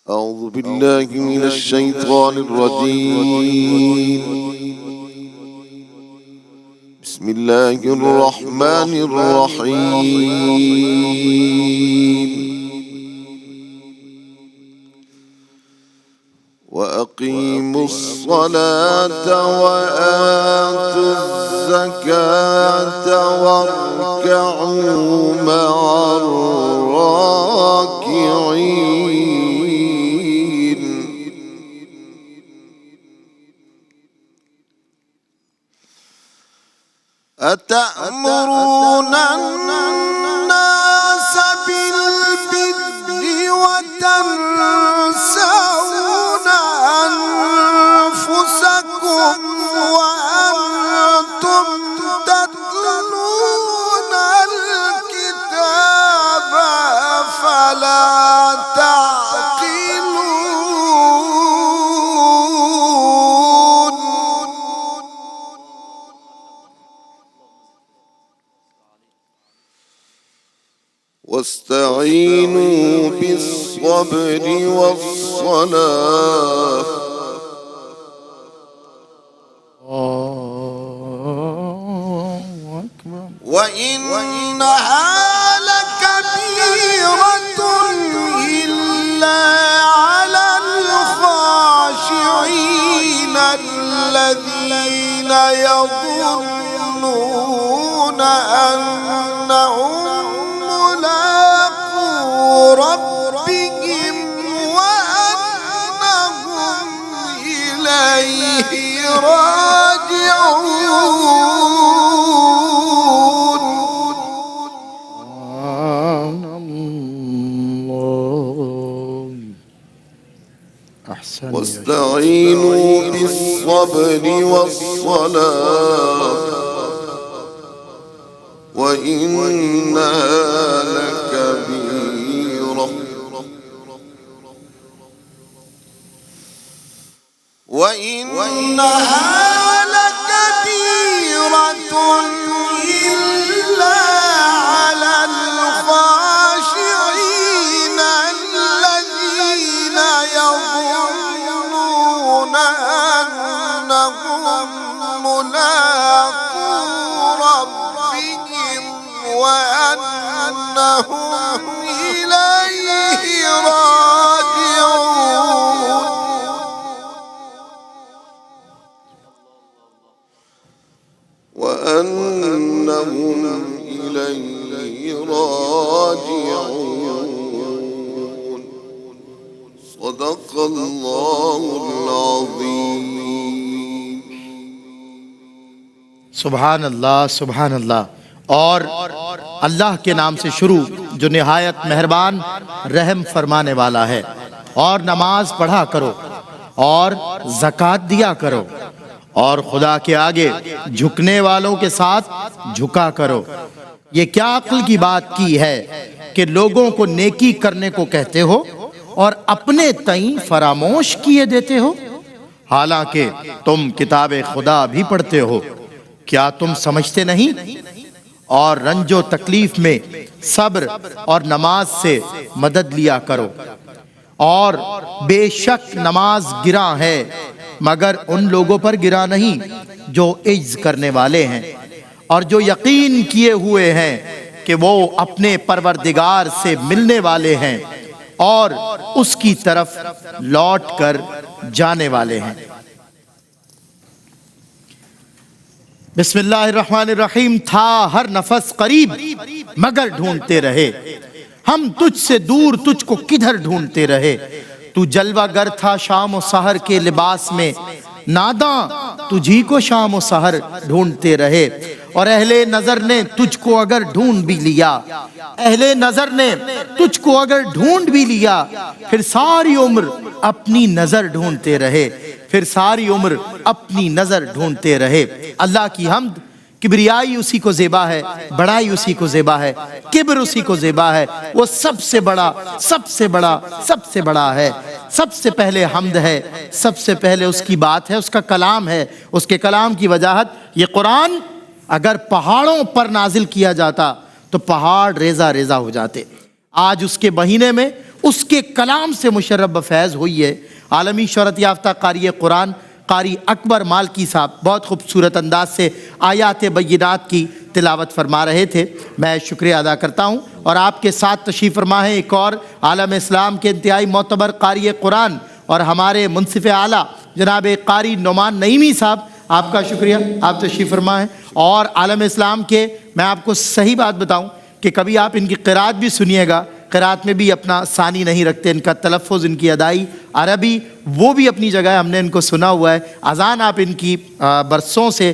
أعوذ بالله من الشيطان الرجيم. بسم الله الرحمن الرحيم. وأقيموا الصلاة وآتوا الزكاة واركعوا مع الراكعين. أتأمرون الناس بالبر وتنسون أنفسكم وأنتم تتلون الكتاب فلا تعقلون. واستعينوا بالصبر والصلاة وإنها لكبيرة إلا على الخاشعين الذين يظنون أنهم ملاقو ربهم وأنهم إليه راجعون. واستعينوا بالصبر والصلاة وإنها لكبيرة إلا على الخاشعين الذين يظنون أنهم ملاقو ربهم وأنهم إليه راجعون. وأنهم إليه راجعون. صدق الله العظيم. سبحان اللہ سبحان اللہ. اور اللہ کے نام سے شروع جو نہایت مہربان رحم فرمانے والا ہے. اور نماز پڑھا کرو اور زکوٰۃ دیا کرو اور خدا کے آگے جھکنے والوں کے ساتھ جھکا کرو. یہ کیا عقل کی بات کی ہے کہ لوگوں کو نیکی کرنے کو کہتے ہو اور اپنے تئیں فراموش کیے دیتے ہو، حالانکہ تم کتاب خدا بھی پڑھتے ہو. کیا تم سمجھتے نہیں؟ اور رنج و تکلیف میں صبر اور نماز سے مدد لیا کرو. اور بے شک نماز گراں ہے مگر ان لوگوں پر گراں نہیں جو عجز کرنے والے ہیں اور جو یقین کیے ہوئے ہیں کہ وہ اپنے پروردگار سے ملنے والے ہیں اور اس کی طرف لوٹ کر جانے والے ہیں. بسم اللہ الرحمن الرحیم. تھا ہر نفس قریب مگر ڈھونڈتے رہے ہم تجھ سے دور، تجھ کو کدھر ڈھونڈتے رہے. تو جلوہ گر تھا شام و سحر کے لباس میں، ناداں تجھی کو شام و سحر ڈھونڈتے رہے. اور اہل نظر نے تجھ کو اگر ڈھونڈ بھی لیا، اہل نظر نے تجھ کو اگر ڈھونڈ بھی لیا، پھر ساری عمر اپنی نظر ڈھونڈتے رہے، پھر ساری عمر اپنی نظر ڈھونڈتے رہے. اللہ کی حمد، کبریائی اسی کو زیبا ہے، بڑائی اسی کو زیبا ہے، کبر اسی کو زیبا ہے. وہ سب سے بڑا سب سے بڑا سب سے بڑا ہے. سب سے پہلے حمد ہے، سب سے پہلے اس کی بات ہے، اس کا کلام ہے. اس کے کلام کی وجاہت یہ قرآن اگر پہاڑوں پر نازل کیا جاتا تو پہاڑ ریزہ ریزہ ہو جاتے. آج اس کے مہینے میں اس کے کلام سے مشرف و فیض ہوئی ہے۔ عالمی شہرت یافتہ قاری قرآن قاری اکبر مالکی صاحب بہت خوبصورت انداز سے آیات بینات کی تلاوت فرما رہے تھے۔ میں شکریہ ادا کرتا ہوں، اور آپ کے ساتھ تشریف فرما ہے ایک اور عالم اسلام کے انتہائی معتبر قاری قرآن اور ہمارے منصف اعلیٰ جناب قاری نعمان نعیمی صاحب، آپ کا شکریہ، آپ تشریف فرما ہیں۔ اور عالم اسلام کے میں آپ کو صحیح بات بتاؤں کہ کبھی آپ ان کی قرات بھی سنیے گا، قرات میں بھی اپنا ثانی نہیں رکھتے، ان کا تلفظ، ان کی ادائی عربی وہ بھی اپنی جگہ ہے، ہم نے ان کو سنا ہوا ہے۔ اذان آپ ان کی برسوں سے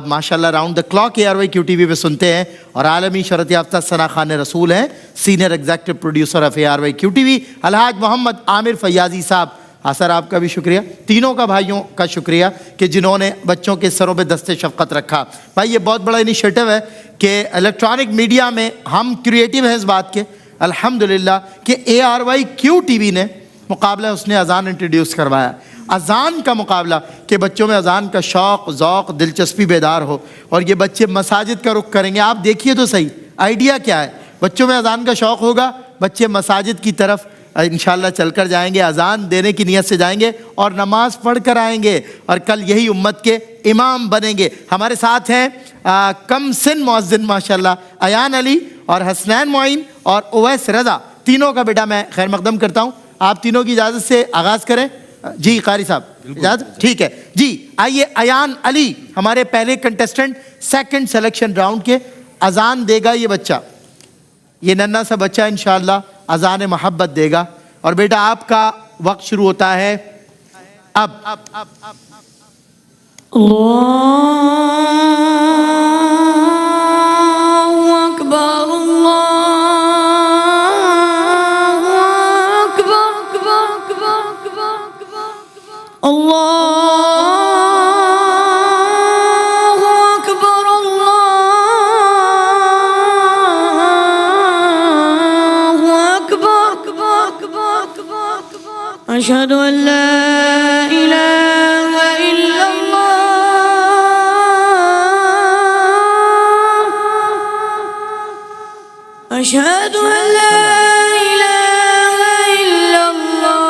ماشاءاللہ راؤنڈ دا کلاک ARY QTV پہ سنتے ہیں، اور عالمی شہرت یافتہ ثنا خان رسول ہیں، سینئر ایگزیکٹو پروڈیوسر آف ARY QTV۔ الحاج محمد عامر فیاضی صاحب، سر آپ کا بھی شکریہ، تینوں کا بھائیوں کا شکریہ کہ جنہوں نے بچوں کے سروں پہ دست شفقت رکھا۔ بھائی یہ بہت بڑا انیشیٹو ہے کہ الیکٹرانک میڈیا میں ہم کریٹیو ہیں اس بات کے الحمدللہ کہ ARY QTV نے مقابلہ اس نے اذان انٹروڈیوس کروایا، اذان کا مقابلہ، کہ بچوں میں اذان کا شوق، ذوق، دلچسپی بیدار ہو، اور یہ بچے مساجد کا رخ کریں گے۔ آپ دیکھیے تو صحیح آئیڈیا کیا ہے، بچوں میں اذان کا شوق ہوگا، بچے مساجد کی طرف انشاءاللہ چل کر جائیں گے، اذان دینے کی نیت سے جائیں گے اور نماز پڑھ کر آئیں گے، اور کل یہی امت کے امام بنیں گے۔ ہمارے ساتھ ہیں کم سن مؤذن ماشاءاللہ ایان علی اور حسنین معین اور اویس رضا، تینوں کا بیٹا میں خیر مقدم کرتا ہوں۔ آپ تینوں کی اجازت سے آغاز کریں۔ جی قاری صاحب اجازت؟ ٹھیک ہے جی، آئیے ایان علی ہمارے پہلے کنٹیسٹنٹ سیکنڈ سلیکشن راؤنڈ کے، اذان دے گا یہ بچہ، یہ ننھا سا بچہ انشاءاللہ اذان محبت دے گا، اور بیٹا آپ کا وقت شروع ہوتا ہے اب۔ اللہ اکبر، اللہ اکبر، اللہ اکبر، اللہ اکبر، اشہد ان لا الہ الا اللہ، اشہد ان لا الہ الا اللہ،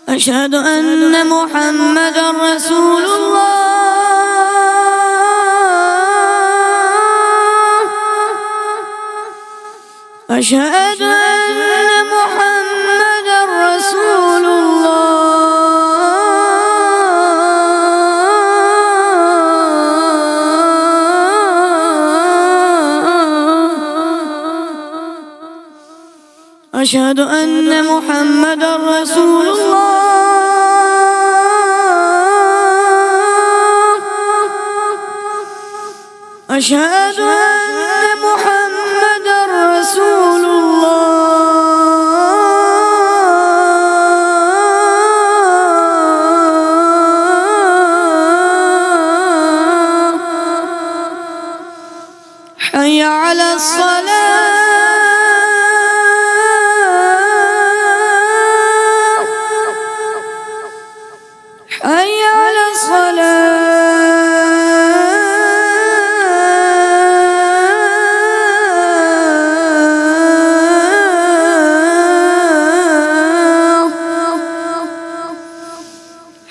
اشہد ان محمد رسول اللہ، اشہد ان محمد رسول اللہ، اشہد ان محمد رسول اللہ، اشہد ان محمد رسول اللہ، حی علی الصلاة، حی علی الصلاة،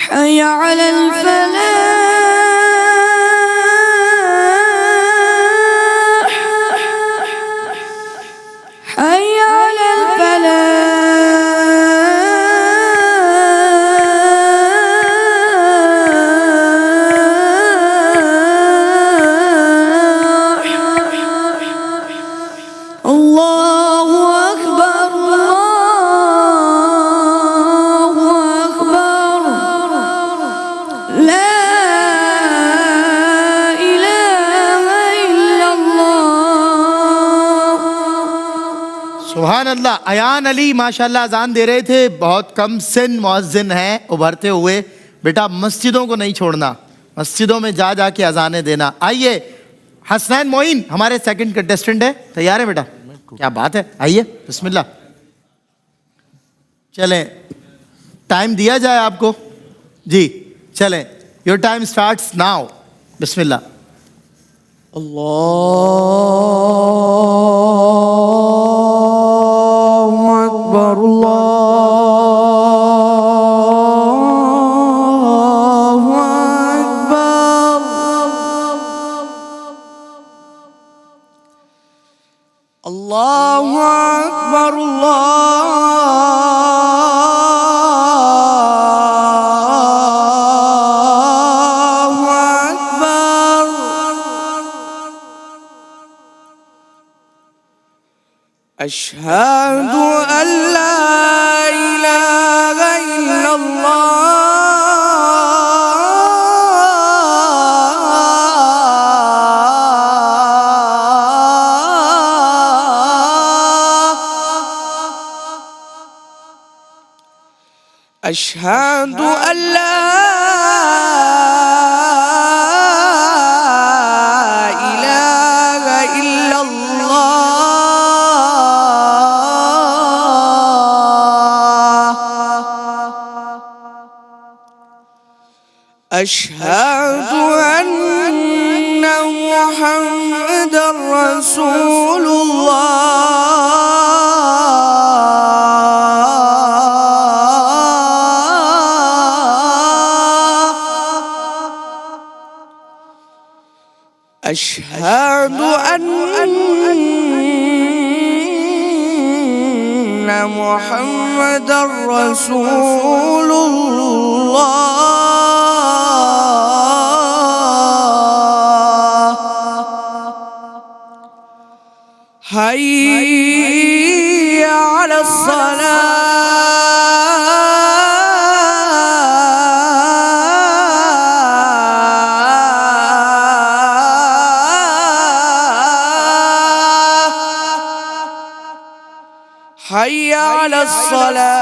حي على الفلاح، حي على الفلاح، الله أكبر، الله أكبر، لا إله إلا الله۔ سبحان اللہ۔ ایان علی ماشاءاللہ اذان دے رہے تھے، بہت کم سن مؤذن ہیں ابھرتے ہوئے، بیٹا مسجدوں کو نہیں چھوڑنا، مسجدوں میں جا جا کے اذانیں دینا۔ آئیے حسنین معین ہمارے سیکنڈ کنٹیسٹنٹ ہے، تیار ہے بیٹا؟ کیا بات ہے، آئیے بسم اللہ۔ چلیں ٹائم دیا جائے آپ کو، جی چلیں, یور ٹائم اسٹارٹس ناؤ. بسم اللہ. اللہ اکبر اللہ اکبر. اللہ اکبر اللہ اکبر. اشہد ان لا الہ الا اللہ. اشہد ان لا الہ الا اللہ. اشہد ان محمد رسول اللہ. اشہد ان محمد رسول اللہ. حی علی الصلاة. حی علی الصلاة.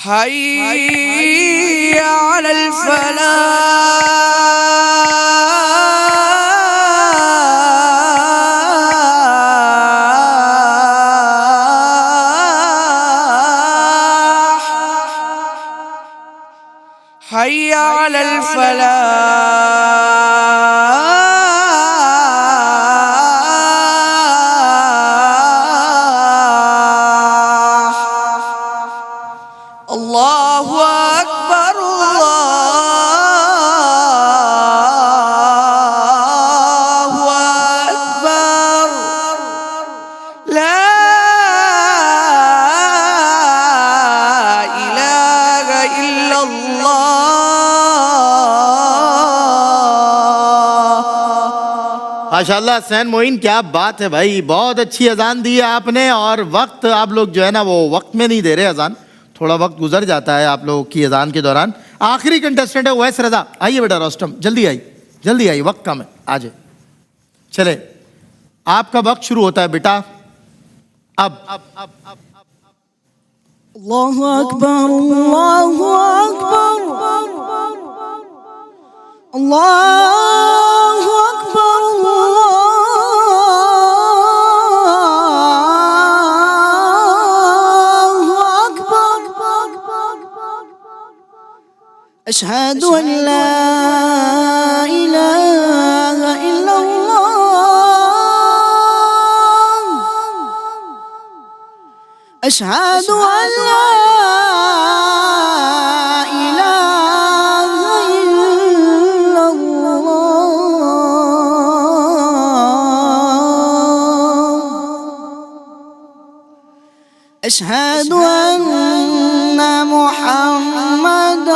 حی علی الفلاح. حی علی الفلاح. اللہ اکبر اللہ اکبر. لا الہ الا اللہ. ماشاءاللہ حسین معین, کیا بات ہے بھائی, بہت اچھی اذان دی ہے آپ نے. اور وقت آپ لوگ جو ہے نا وہ وقت میں نہیں دے رہے اذان, تھوڑا وقت گزر جاتا ہے آپ لوگوں کی اذان کے دوران. آخری کنٹسٹنٹ ہے اویس رضا. آئیے بیٹا روسٹم, جلدی آئیے, وقت کم ہے, آ جائے. چلے, آپ کا وقت شروع ہوتا ہے بیٹا اب. اللہ اکبر اللہ اکبر. اللہ اکبر اللہ اکبر. اشہد ان لا الہ الا اللہ. اشہد ان لا الہ الا اللہ. اشہد ان محمد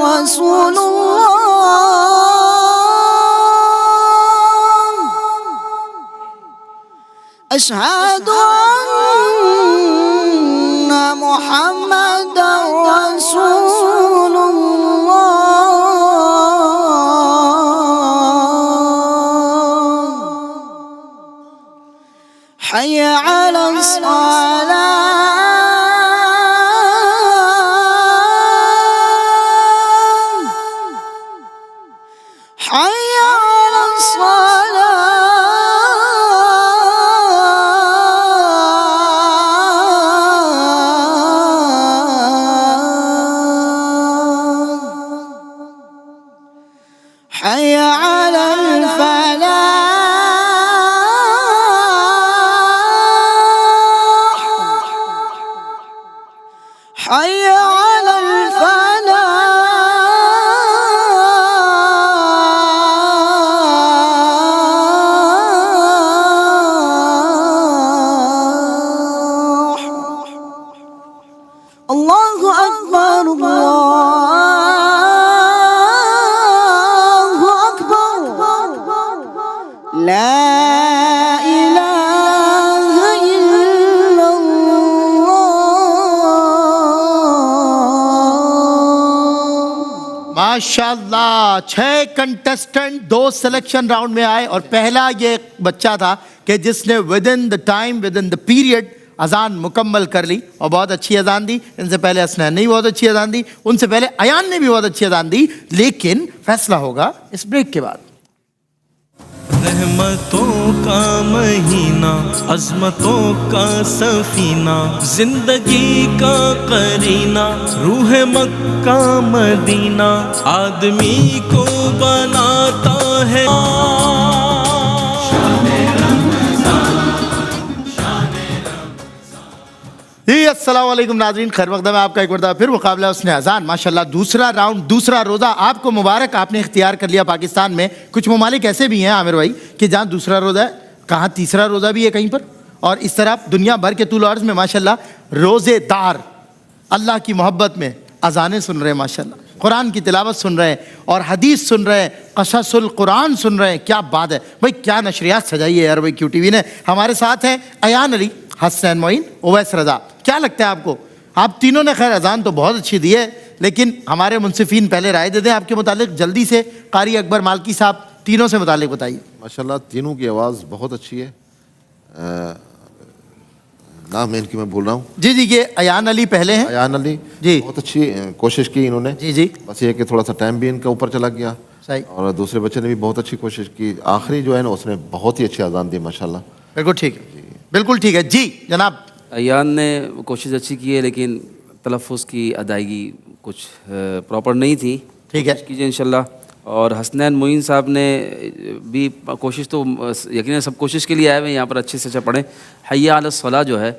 رسول اللہ. اشہد ان محمد رسول اللہ. حي على الصلاة. حي على الصلاة. حي على الفلاح حي على الفلاح الله أكبر الله أكبر لا إله إلا الله माशाल्लाह 6 कंटेस्टेंट 2 selection round में आए और पहला ये बच्चा था कि जिसने with in the time with in the period अजान मुकम्मल कर ली और बहुत अच्छी अजान दी। इनसे पहले हसनैन ने भी बहुत अच्छी अजान दी, उनसे पहले अयान ने भी बहुत अच्छी अजान दी, लेकिन फैसला होगा इस ब्रेक के बाद। रहमतों का महीना, अज़मतों का सफीना, जिंदगी का करीना, रूह मक्का मदीना, आदमी को बनाता है। जी अस्सलाम वालेकुम नाज़रीन, खैर मक़दम है आपका एक मरतबा फिर मुकाबला उसने अजान। माशाल्लाह दूसरा राउंड, दूसरा रोज़ा आपको मुबारक, आपने इख्तियार कर लिया। पाकिस्तान में कुछ ममालिक ऐसे भी हैं आमिर भाई कि जहाँ दूसरा रोज़ा है, कहाँ तीसरा रोज़ा भी है कहीं पर, और इस तरह दुनिया भर के तूल अर्ज़ में माशाल्लाह रोज़ेदार अल्लाह की मोहब्बत में अजानें सुन रहे हैं, माशाल्लाह कुरान की तिलावत सुन रहे हैं और हदीस सुन रहे हैं, क़ससुल कुरान सुन रहे हैं। क्या बात है भाई, क्या नशरियात सजाई है यार भाई QTV ने। हमारे साथ हैं अयान अली, हसनैन मोइन, उवैस रज़ा। क्या लगता है आपको, आप तीनों ने खैर अजान तो बहुत अच्छी दी है, लेकिन हमारे मुंसिफीन पहले राय दे दें आपके मुतालिक जल्दी से। कारी अकबर मालकी साहब, तीनों से मुतालिक बताइए। माशाल्लाह तीनों की आवाज़ बहुत अच्छी है। नाम इनकी मैं भूल रहा हूँ। जी जी, ये अयान अली पहले हैं। अयान अली जी, बहुत अच्छी कोशिश की इन्होंने। जी जी, बस ये कि थोड़ा सा टाइम भी इनका ऊपर चला गया। सही। और दूसरे बच्चे ने भी बहुत अच्छी कोशिश की, आखिरी जो है ना उसने बहुत ही अच्छी अजान दी माशाल्लाह। बिल्कुल ठीक है, बिल्कुल ठीक है। जी जनाब। अयान ने कोशिश अच्छी की है, लेकिन तलफ़्फ़ुज़ की अदायगी कुछ प्रॉपर नहीं थी। ठीक है, कीजिए इंशाल्लाह। और हसनैन मोइन साहब ने भी कोशिश तो यकीनन सब कोशिश के लिए आए हुए यहाँ पर, अच्छे से अच्छा पढ़ें। हय्या अला सलाह जो है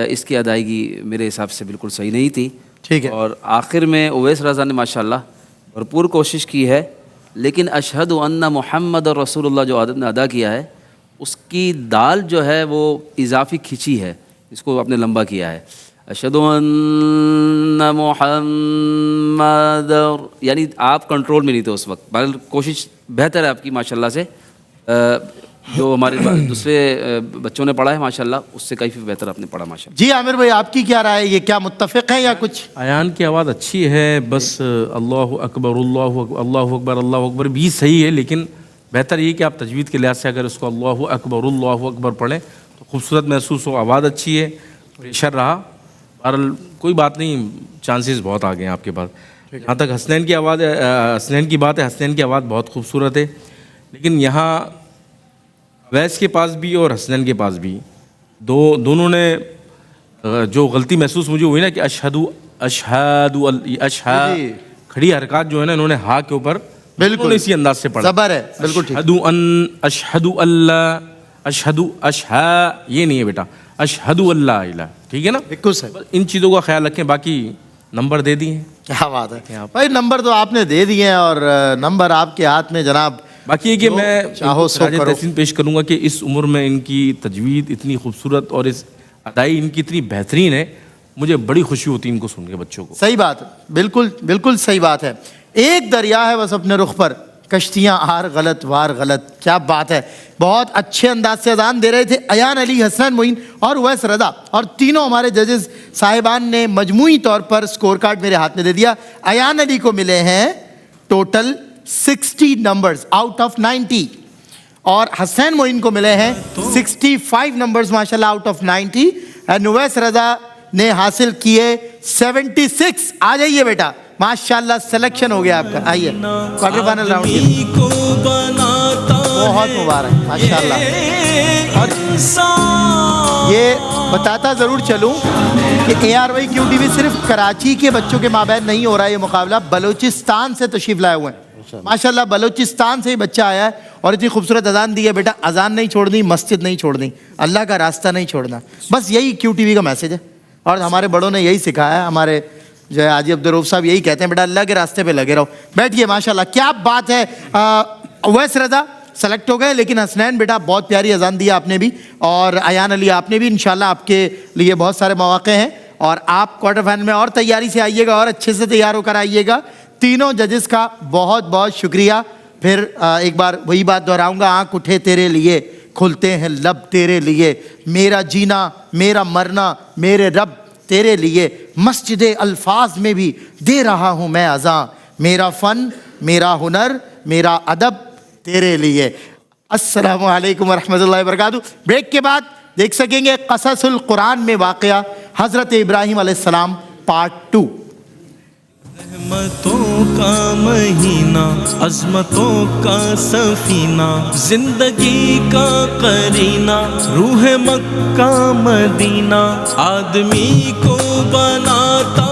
इसकी अदायगी मेरे हिसाब से बिल्कुल सही नहीं थी। ठीक है। और आखिर में उवैस रज़ा ने माशाल्लाह भरपूर कोशिश की है, लेकिन अशहदु अन्ना मुहम्मद और रसूलुल्लाह जो आदत ने अदा किया है, उसकी दाल जो है वो इजाफी खिंची है, इसको आपने लंबा किया है। अशहदु अन्ना मुहम्मद, यानी आप कंट्रोल में नहीं थे उस वक्त। बहरहाल कोशिश बेहतर है आपकी माशाल्लाह से। जो हमारे दूसरे बच्चों ने पढ़ा है माशाल्लाह, उससे काफ़ी बेहतर आपने पढ़ा माशाल्लाह। जी आमिर भाई, आपकी क्या राय है, ये क्या मुत्तफिक है या कुछ? अयान की आवाज़ अच्छी है, बस अल्लाहु अकबर अल्लाहु अकबर भी सही है, लेकिन बेहतर ये कि आप तजवीद के लिहाज से अगर उसको अल्लाहु अकबर पढ़ें तो खूबसूरत महसूस हो, आवाज़ अच्छी है, प्रेशर रहा। बहरहाल कोई बात नहीं, चांसेस बहुत आ गए हैं आपके पास। जहाँ तक हसनैन की आवाज़, हसनैन की बात है, हसनैन की आवाज़ बहुत खूबसूरत है, लेकिन यहाँ उवैस के पास भी और हसनैन के पास भी दोनों ने जो गलती महसूस मुझे हुई ना कि अशहदु खड़ी हरकत जो है ना, इन्होंने हा के ऊपर बिल्कुल इसी अंदाज से पढ़ा। ज़बर है, बिल्कुल ठीक। अशहदु अल्लाह, अशहदु ये नहीं है बेटा, अशहदु अल्लाह इला, ठीक है ना। बिल्कुल सही। इन चीज़ों का ख्याल रखें, बाकी नंबर दे दिए। क्या बात है भाई, नंबर तो आपने दे दिए हैं और नंबर आपके हाथ में जनाब। बाकी ये कि मैं चाहो सो करो। तहसीन पेश करूँगा कि इस उम्र में इनकी तजवीद इतनी खूबसूरत और इस अदाई इनकी इतनी बेहतरीन है, मुझे बड़ी खुशी होती है इनको सुन के, बच्चों को। सही बात है, बिल्कुल बिल्कुल सही बात है। एक दरिया है बस अपने रुख पर, कश्तियाँ आर गलत वार गलत। क्या बात है, बहुत अच्छे अंदाज से अजान दे रहे थे अयान अली, हसनैन मोइन और उवैस रज़ा, और तीनों हमारे जजेस साहिबान ने मजमूई तौर पर स्कोर कार्ड मेरे हाथ में दे दिया। अयान अली को मिले हैं टोटल 60 नंबर्स आउट ऑफ 90 और हसनैन मोइन को मिले हैं 65 नंबर्स माशाल्लाह आउट ऑफ 90 एंड उवैस रज़ा ने हासिल किए 76। आ जाइए बेटा, माशाल्लाह सिलेक्शन हो गया आपका। आइए क्वार्टर फाइनल राउंड के बहुत मुबारक माशाल्लाह। और ये बताता ज़रूर चलूँ कि ARY QTV सिर्फ कराची के बच्चों के माबैन नहीं हो रहा है ये मुकाबला, बलूचिस्तान से तशरीफ़ लाए हुए हैं। माशाल्लाह बलूचिस्तान से ही बच्चा आया है और इतनी खूबसूरत अजान दी है। बेटा अजान नहीं छोड़नी, मस्जिद नहीं छोड़नी, अल्लाह का रास्ता नहीं छोड़ना, बस यही QTV का मैसेज है। और हमारे बड़ों ने यही सिखाया है, हमारे जो है हाजी अब्दुल रऊफ साहब यही कहते हैं, बेटा अल्लाह के रास्ते पे लगे रहो। बैठिए, माशाल्लाह क्या बात है। उवैस रज़ा सेलेक्ट हो गए, लेकिन हसनैन बेटा बहुत प्यारी अजान दी आपने भी, और अयान अली आपने भी। इंशाल्लाह आपके लिए बहुत सारे मौके हैं और आप क्वार्टर फाइनल में और तैयारी से आइएगा और अच्छे से तैयार होकर आइएगा। तीनों जजेस का बहुत बहुत शुक्रिया। फिर एक बार वही बात दोहराऊंगा, आँख उठे तेरे लिए, खुलते हैं लब तेरे लिए, मेरा जीना मेरा मरना मेरे रब तेरे लिए, मस्जिद अल्फाज में भी दे रहा हूँ मैं अज़ां, मेरा फ़न मेरा हुनर मेरा अदब तेरे लिए। अस्सलामु अलैकुम व रहमतुल्लाहि व बरकातहू। ब्रेक के बाद देख सकेंगे क़ससुल कुरान में वाक़या हज़रत इब्राहीम अलैहिस्सलाम पार्ट 2। रहमतों का महीना, अज़मतों का सफीना, जिंदगी का करीना, रूह मक्का मदीना, आदमी को बनाता